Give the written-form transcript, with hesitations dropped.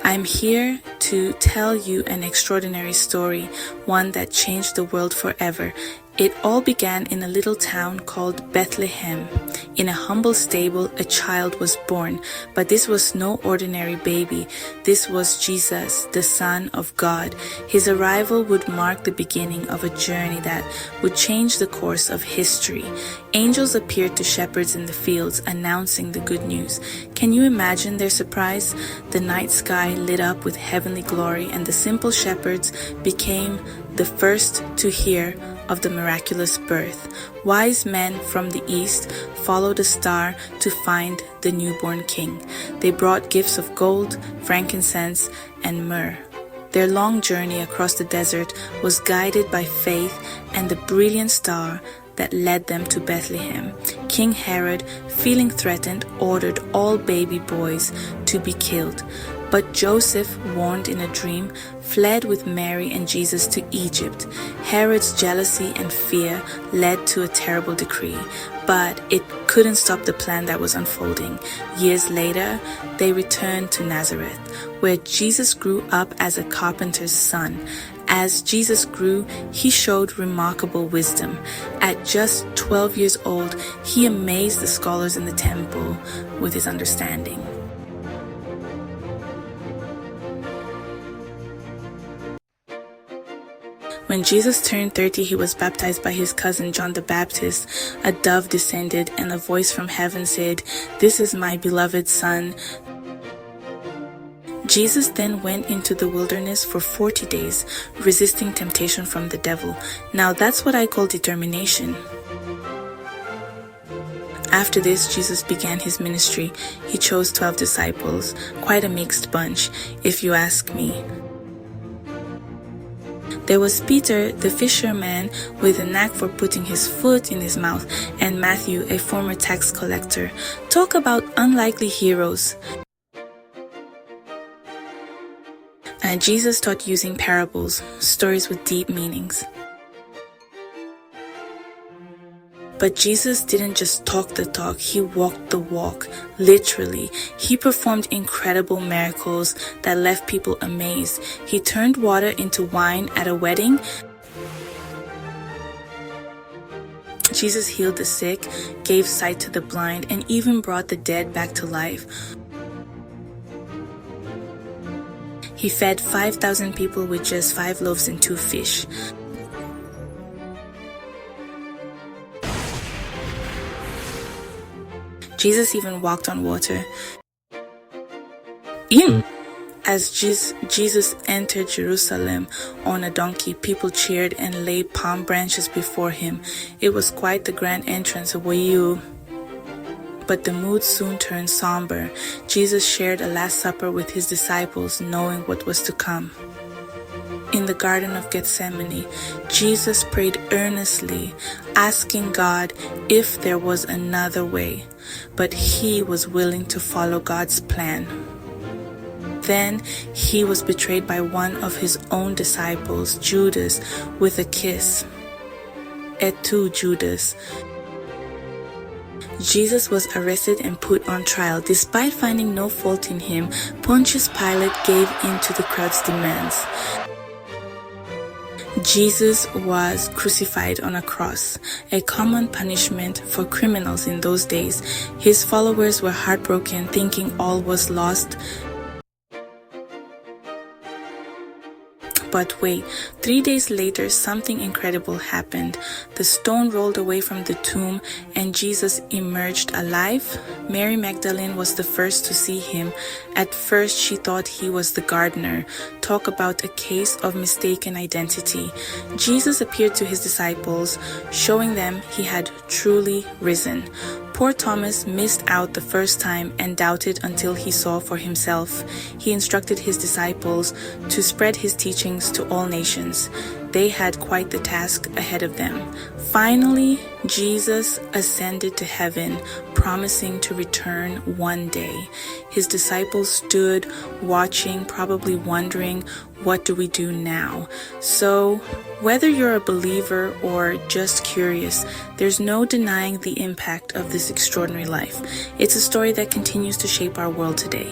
I'm here to tell you an extraordinary story, one that changed the world forever. It all began in a little town called Bethlehem. In a humble stable, a child was born, but this was no ordinary baby. This was Jesus, the Son of God. His arrival would mark the beginning of a journey that would change the course of history. Angels appeared to shepherds in the fields, announcing the good news. Can you imagine their surprise? The night sky lit up with heavenly glory, and the simple shepherds became the first to hear of the miraculous birth. Wise men from the east followed a star to find the newborn king. They brought gifts of gold, frankincense, and myrrh. Their long journey across the desert was guided by faith and the brilliant star that led them to Bethlehem. King Herod, feeling threatened, ordered all baby boys to be killed. But Joseph, warned in a dream, fled with Mary and Jesus to Egypt. Herod's jealousy and fear led to a terrible decree, but it couldn't stop the plan that was unfolding. Years later, they returned to Nazareth, where Jesus grew up as a carpenter's son. As Jesus grew, he showed remarkable wisdom. At just 12 years old, he amazed the scholars in the temple with his understanding. When Jesus turned 30, he was baptized by his cousin John the Baptist. A dove descended, and a voice from heaven said, "This is my beloved Son." Jesus then went into the wilderness for 40 days, resisting temptation from the devil. Now that's what I call determination. After this, Jesus began his ministry. He chose 12 disciples, quite a mixed bunch, if you ask me. There was Peter, the fisherman, with a knack for putting his foot in his mouth, and Matthew, a former tax collector. Talk about unlikely heroes. And Jesus taught using parables, stories with deep meanings. But Jesus didn't just talk the talk, he walked the walk, literally. He performed incredible miracles that left people amazed. He turned water into wine at a wedding. Jesus healed the sick, gave sight to the blind, and even brought the dead back to life. He fed 5,000 people with just 5 loaves and 2 fish. Jesus even walked on water. As Jesus entered Jerusalem on a donkey, people cheered and laid palm branches before him. It was quite the grand entrance. But the mood soon turned somber. Jesus shared a last supper with his disciples, knowing what was to come. In the Garden of Gethsemane, Jesus prayed earnestly, asking God if there was another way, but he was willing to follow God's plan. Then he was betrayed by one of his own disciples, Judas, with a kiss. Et tu, Judas? Jesus was arrested and put on trial. Despite finding no fault in him, Pontius Pilate gave in to the crowd's demands. Jesus was crucified on a cross, a common punishment for criminals in those days. His followers were heartbroken, thinking all was lost. But wait, 3 days later, something incredible happened. The stone rolled away from the tomb and Jesus emerged alive. Mary Magdalene was the first to see him. At first, she thought he was the gardener. Talk about a case of mistaken identity. Jesus appeared to his disciples, showing them he had truly risen. Poor Thomas missed out the first time and doubted until he saw for himself. He instructed his disciples to spread his teachings to all nations. They had quite the task ahead of them. Finally, Jesus ascended to heaven, promising to return one day. His disciples stood watching, probably wondering, what do we do now? So, whether you're a believer or just curious, there's no denying the impact of this extraordinary life. It's a story that continues to shape our world today.